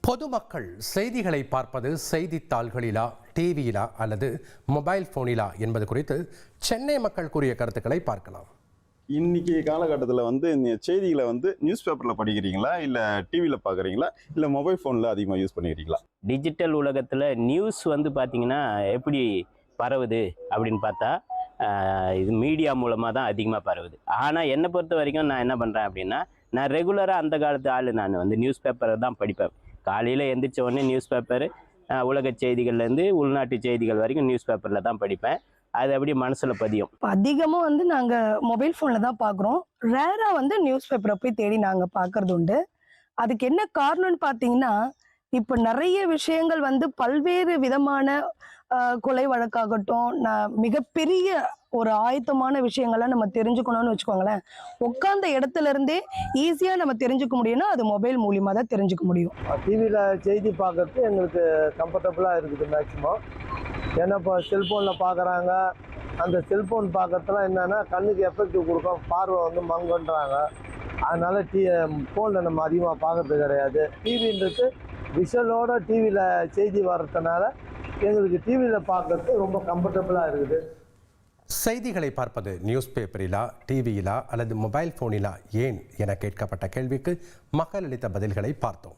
பொதுமக்கள் செய்திகளை பார்ப்பது செய்தித்தாள்களிலா, டிவியிலா அல்லது மொபைல் போனிலா என்பது குறித்து சென்னை மக்கள் கூறிய கருத்துக்களை பார்க்கலாம். இன்னைக்கு காலகட்டத்தில் செய்திகளை நியூஸ் பேப்பரில் படிக்கிறீங்களா, இல்லை டிவியில் பார்க்குறீங்களா, இல்லை மொபைல் ஃபோனில் அதிகமாக யூஸ் பண்ணிக்கிறீங்களா? டிஜிட்டல் உலகத்தில் நியூஸ் பார்த்தீங்கன்னா எப்படி பரவுது அப்படின்னு பார்த்தா இது மீடியா மூலமாக தான் அதிகமாக பரவுது. ஆனால் என்னை பொறுத்த வரைக்கும் நான் என்ன பண்ணுறேன் அப்படின்னா, நான் ரெகுலராக அந்த காலத்து ஆள் நான் நியூஸ் பேப்பரை தான் படிப்பேன். காலையில் எந்திரிச்ச உடனே நியூஸ் பேப்பரு, உலக செய்திகள்லேருந்து உள்நாட்டு செய்திகள் வரைக்கும் நியூஸ் பேப்பரில் தான் படிப்பேன். அது அப்படியே மனசில் பதியும். அதிகமாக நாங்கள் மொபைல் ஃபோனில் தான் பார்க்குறோம். ரேராக நியூஸ் பேப்பரை போய் தேடி நாங்கள் பார்க்கறது உண்டு. அதுக்கு என்ன காரணம்னு பார்த்தீங்கன்னா, இப்போ நிறைய விஷயங்கள் பல்வேறு விதமான கொலை வழக்காகட்டும், மிகப்பெரிய ஒரு ஆயத்தமான விஷயங்கள்லாம் நம்ம தெரிஞ்சுக்கணும்னு வச்சுக்கோங்களேன். உட்காந்த இடத்துல இருந்தே ஈஸியாக நம்ம தெரிஞ்சுக்க முடியும்னா அது மொபைல் மூலியமாக தான் தெரிஞ்சுக்க முடியும். டிவியில் செய்தி பார்க்கறது எங்களுக்கு கம்ஃபர்டபுளாக இருக்குது மேக்ஸிமம். ஏன்னா இப்போ செல்ஃபோனில் பார்க்குறாங்க. அந்த செல்ஃபோன் பார்க்கறதுலாம் என்னென்னா கண்ணுக்கு எஃபெக்டிவ் கொடுக்கும், பார்வை மங்குன்றாங்க. அதனால் ஃபோனில் நம்ம அதிகமாக பார்க்கறது கிடையாது. டிவின்றது விஷுவலோட டிவியில் செய்தி வர்றதுனால எங்களுக்கு டிவியில் பார்க்கறது ரொம்ப கம்ஃபர்டபுளாக இருக்குது. செய்திகளை பார்ப்பது நியூஸ் பேப்பரிலா, டிவியிலா அல்லது மொபைல் போனிலா ஏன் என கேட்கப்பட்ட கேள்விக்கு மக்கள் அளித்த பதில்களை பார்த்தோம்.